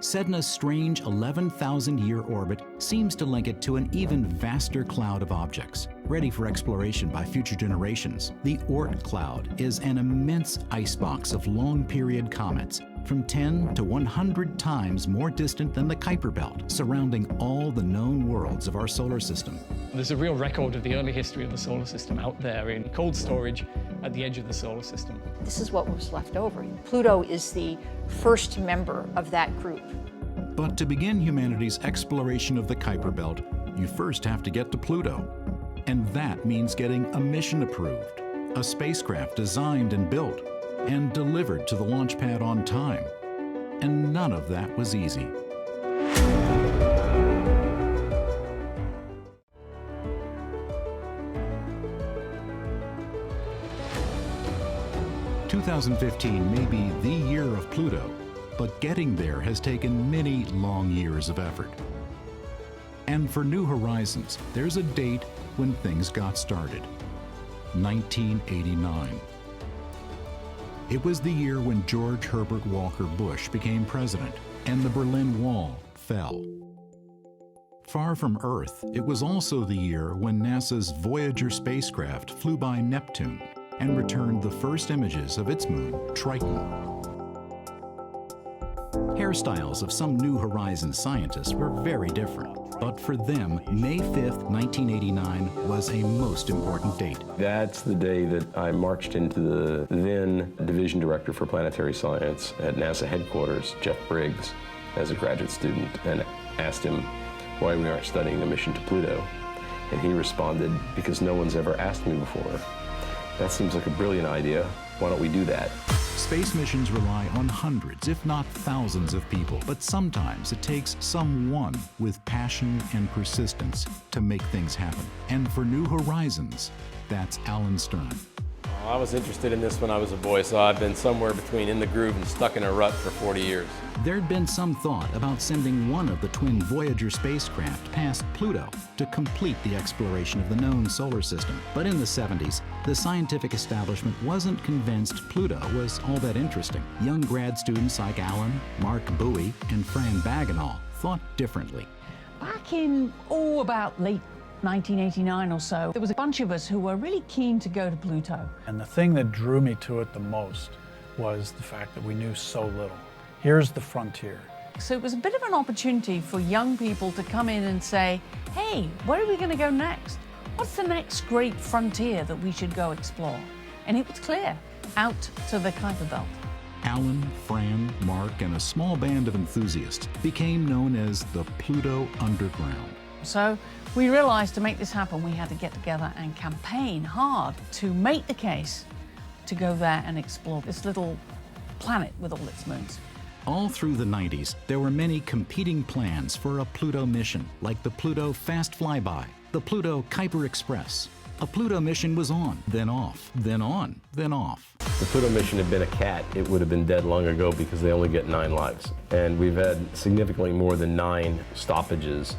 Sedna's strange 11,000-year orbit seems to link it to an even vaster cloud of objects, ready for exploration by future generations. The Oort cloud is an immense icebox of long-period comets, from 10 to 100 times more distant than the Kuiper Belt, surrounding all the known worlds of our solar system. There's a real record of the early history of the solar system out there in cold storage at the edge of the solar system. This is what was left over. Pluto is the first member of that group. But to begin humanity's exploration of the Kuiper Belt, you first have to get to Pluto. And that means getting a mission approved, a spacecraft designed and built, and delivered to the launch pad on time. And none of that was easy. "2015 may be the year of Pluto, but getting there has taken many long years of effort. And for New Horizons, there's a date when things got started: 1989. It was the year when George Herbert Walker Bush became president and the Berlin Wall fell. Far from Earth, it was also the year when NASA's Voyager spacecraft flew by Neptune and returned the first images of its moon, Triton. Hairstyles of some New Horizons scientists were very different, but for them, May 5th, 1989 was a most important date. That's the day that I marched into the then division director for planetary science at NASA headquarters, Jeff Briggs, as a graduate student, and asked him why we aren't studying a mission to Pluto. And he responded, "Because no one's ever asked me before. That seems like a brilliant idea. Why don't we do that?" Space missions rely on hundreds, if not thousands of people, but sometimes it takes someone with passion and persistence to make things happen. And for New Horizons, that's Alan Stern. I was interested in this when I was a boy, so I've been somewhere between in the groove and stuck in a rut for 40 years. There'd been some thought about sending one of the twin Voyager spacecraft past Pluto to complete the exploration of the known solar system. But in the 70s, the scientific establishment wasn't convinced Pluto was all that interesting. Young grad students like Alan, Mark Bowie, and Fran Bagenal thought differently. Back in, about late 1989 or so, there was a bunch of us who were really keen to go to Pluto. And the thing that drew me to it the most was the fact that we knew so little. Here's the frontier. So it was a bit of an opportunity for young people to come in and say, hey, where are we going to go next? What's the next great frontier that we should go explore? And it was clear, out to the Kuiper Belt. Alan, Fran, Mark, and a small band of enthusiasts became known as the Pluto Underground. So we realized to make this happen, we had to get together and campaign hard to make the case to go there and explore this little planet with all its moons. All through the 90s, there were many competing plans for a Pluto mission, like the Pluto Fast Flyby, the Pluto Kuiper Express. A Pluto mission was on, then off, then on, then off. If the Pluto mission had been a cat, it would have been dead long ago because they only get 9 lives. And we've had significantly more than 9 stoppages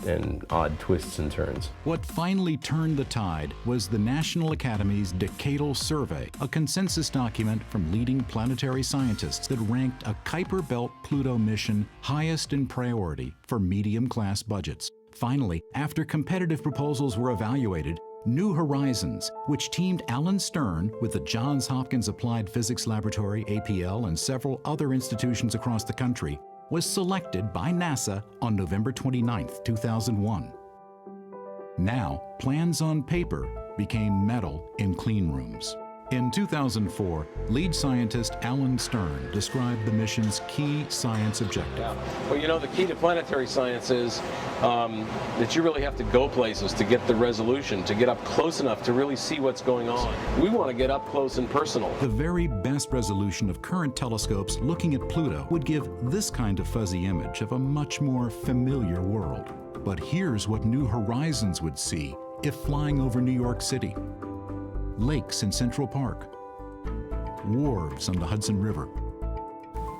and odd twists and turns. What finally turned the tide was the National Academy's Decadal Survey, a consensus document from leading planetary scientists that ranked a Kuiper Belt Pluto mission highest in priority for medium-class budgets. Finally, after competitive proposals were evaluated, New Horizons, which teamed Alan Stern with the Johns Hopkins Applied Physics Laboratory, APL, and several other institutions across the country, was selected by NASA on November 29, 2001. Now, plans on paper became metal in clean rooms. In 2004, lead scientist Alan Stern described the mission's key science objective. Well, you know, the key to planetary science is that you really have to go places to get the resolution, to get up close enough to really see what's going on. We want to get up close and personal. The very best resolution of current telescopes looking at Pluto would give this kind of fuzzy image of a much more familiar world. But here's what New Horizons would see if flying over New York City. Lakes in Central Park, wharves on the Hudson River.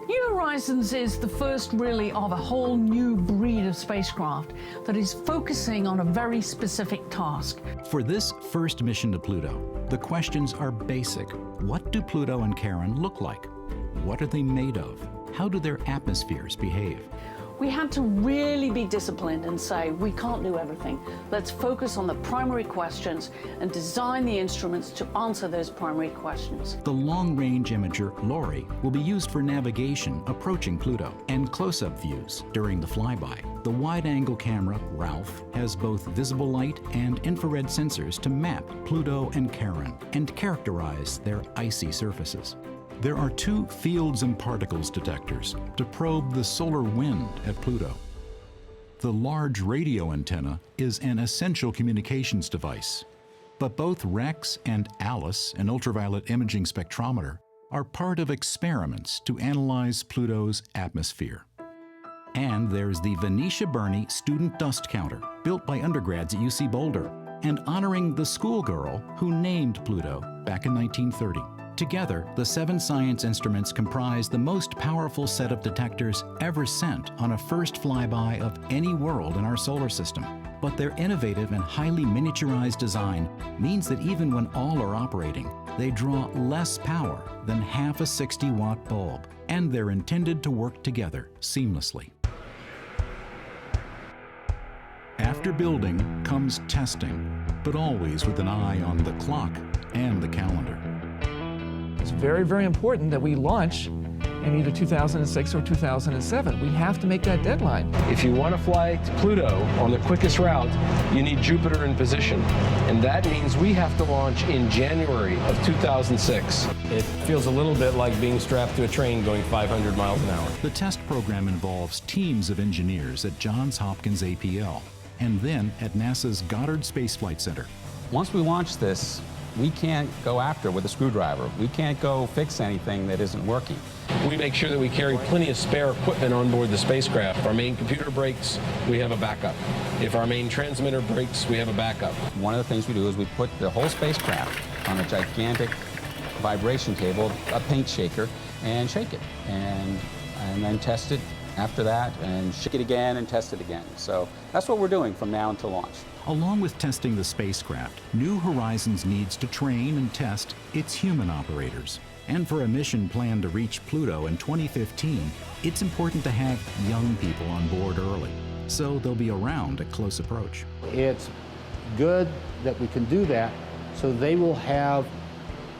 New Horizons is the first really of a whole new breed of spacecraft that is focusing on a very specific task. For this first mission to Pluto, the questions are basic. What do Pluto and Charon look like? What are they made of? how do their atmospheres behave? We had to really be disciplined and say, we can't do everything. Let's focus on the primary questions and design the instruments to answer those primary questions. The long-range imager, Lori, will be used for navigation approaching Pluto and close-up views during the flyby. The wide-angle camera, Ralph, has both visible light and infrared sensors to map Pluto and Charon and characterize their icy surfaces. There are 2 fields and particles detectors to probe the solar wind at Pluto. The large radio antenna is an essential communications device, but both REX and ALICE, an ultraviolet imaging spectrometer, are part of experiments to analyze Pluto's atmosphere. And there's the Venetia Burney Student Dust Counter, built by undergrads at UC Boulder, and honoring the schoolgirl who named Pluto back in 1930. Together, the 7 science instruments comprise the most powerful set of detectors ever sent on a first flyby of any world in our solar system. But their innovative and highly miniaturized design means that even when all are operating, they draw less power than half a 60-watt bulb, and they're intended to work together seamlessly. After building comes testing, but always with an eye on the clock and the calendar. It's very, very important that we launch in either 2006 or 2007. We have to make that deadline. If you want to fly to Pluto on the quickest route, you need Jupiter in position. And that means we have to launch in January of 2006. It feels a little bit like being strapped to a train going 500 miles an hour. The test program involves teams of engineers at Johns Hopkins APL and then at NASA's Goddard Space Flight Center. Once we launch this, we can't go after with a screwdriver. We can't go fix anything that isn't working. We make sure that we carry plenty of spare equipment on board the spacecraft. If our main computer breaks, we have a backup. If our main transmitter breaks, we have a backup. One of the things we do is we put the whole spacecraft on a gigantic vibration table, a paint shaker, and shake it. And then test it after that, and shake it again and test it again. So that's what we're doing from now until launch. Along with testing the spacecraft, New Horizons needs to train and test its human operators. And for a mission planned to reach Pluto in 2015, it's important to have young people on board early, so they'll be around at close approach. It's good that we can do that, so they will have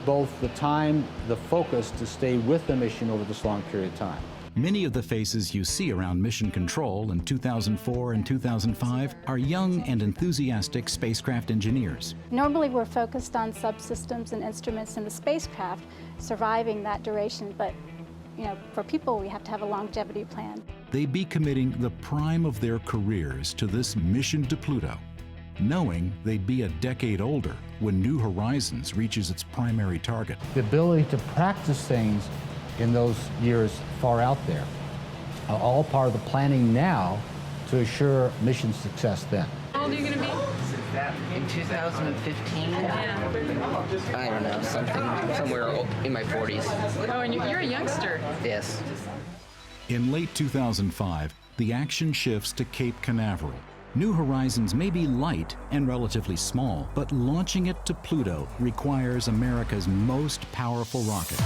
both the time, the focus to stay with the mission over this long period of time. Many of the faces you see around Mission Control in 2004 and 2005 are young and enthusiastic spacecraft engineers. Normally we're focused on subsystems and instruments in the spacecraft surviving that duration, but for people we have to have a longevity plan. They'd be committing the prime of their careers to this mission to Pluto, knowing they'd be a decade older when New Horizons reaches its primary target. The ability to practice things in those years far out there are all part of the planning now to assure mission success then. How old are you going to be? In 2015? I don't know, somewhere in my 40s. Oh, and you're a youngster. Yes. In late 2005, the action shifts to Cape Canaveral. New Horizons may be light and relatively small, but launching it to Pluto requires America's most powerful rocket,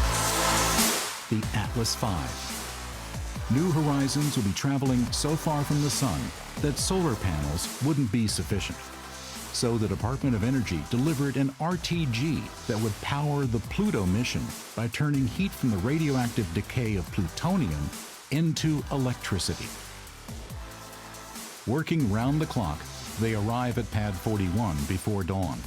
the Atlas V. New Horizons will be traveling so far from the sun that solar panels wouldn't be sufficient. So the Department of Energy delivered an RTG that would power the Pluto mission by turning heat from the radioactive decay of plutonium into electricity. Working round the clock, they arrive at Pad 41 before dawn.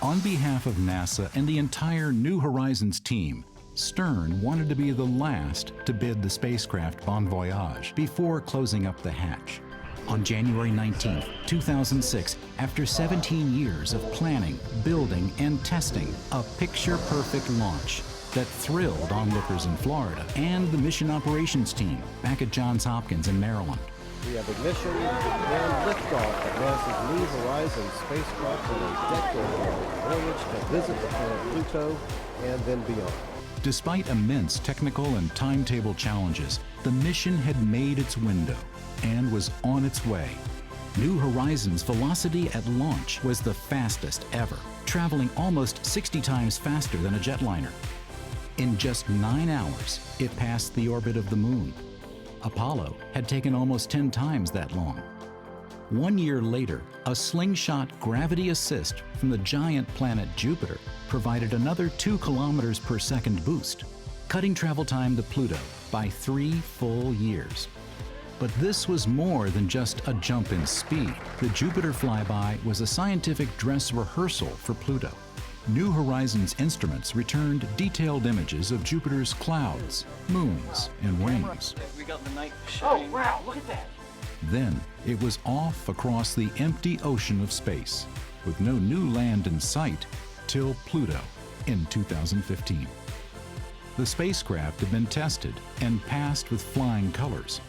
On behalf of NASA and the entire New Horizons team, Stern wanted to be the last to bid the spacecraft bon voyage before closing up the hatch. On January 19, 2006, after 17 years of planning, building, and testing, a picture-perfect launch that thrilled onlookers in Florida and the mission operations team back at Johns Hopkins in Maryland. We have ignition and liftoff of NASA's New Horizons spacecraft on a decade-long voyage to visit the planet Pluto and then beyond. Despite immense technical and timetable challenges, the mission had made its window and was on its way. New Horizons' velocity at launch was the fastest ever, traveling almost 60 times faster than a jetliner. In just 9 hours, it passed the orbit of the Moon. Apollo had taken almost 10 times that long. 1 year later, a slingshot gravity assist from the giant planet Jupiter provided another 2 kilometers per second boost, cutting travel time to Pluto by 3 full years. But this was more than just a jump in speed. The Jupiter flyby was a scientific dress rehearsal for Pluto. New Horizons instruments returned detailed images of Jupiter's clouds, moons, and rings. We got the night showing. Oh, wow, look at that. Then it was off across the empty ocean of space, with no new land in sight till Pluto in 2015. The spacecraft had been tested and passed with flying colors.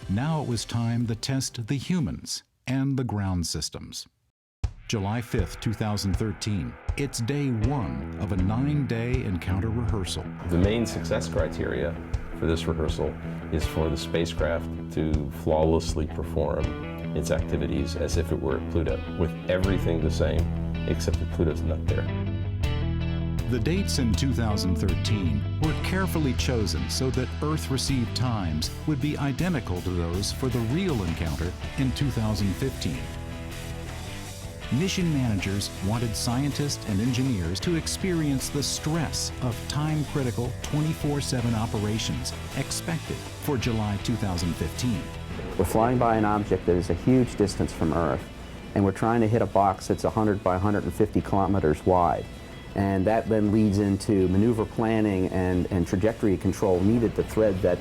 Now it was time to test the humans and the ground systems. July 5th, 2013. It's day 1 of a 9-day encounter rehearsal. The main success criteria for this rehearsal is for the spacecraft to flawlessly perform its activities as if it were at Pluto, with everything the same, except that Pluto's not there. The dates in 2013 were carefully chosen so that Earth received times would be identical to those for the real encounter in 2015. Mission managers wanted scientists and engineers to experience the stress of time-critical 24/7 operations expected for July 2015. We're flying by an object that is a huge distance from Earth, and we're trying to hit a box that's 100 by 150 kilometers wide. And that then leads into maneuver planning and trajectory control needed to thread that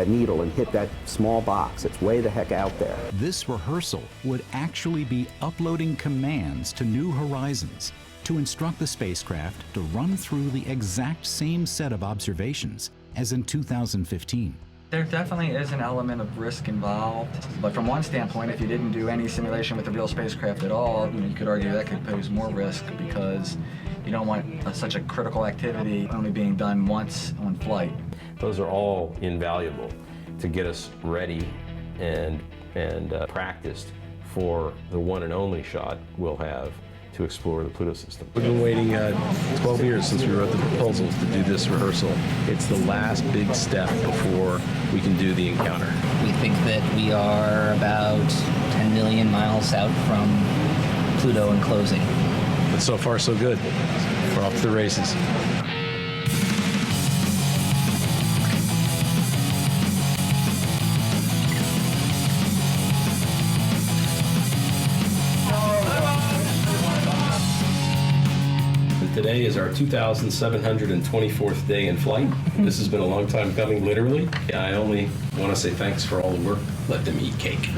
needle and hit that small box. It's way the heck out there. This rehearsal would actually be uploading commands to New Horizons to instruct the spacecraft to run through the exact same set of observations as in 2015. There definitely is an element of risk involved, but from one standpoint, if you didn't do any simulation with the real spacecraft at all, you could argue that could pose more risk because you don't want such a critical activity only being done once on flight. Those are all invaluable to get us ready and practiced for the one and only shot we'll have to explore the Pluto system. We've been waiting 12 years since we wrote the proposals to do this rehearsal. It's the last big step before we can do the encounter. We think that we are about 10 million miles out from Pluto and closing. But so far, so good. We're off to the races. Today is our 2,724th day in flight. This has been a long time coming, literally. I only want to say thanks for all the work. Let them eat cake.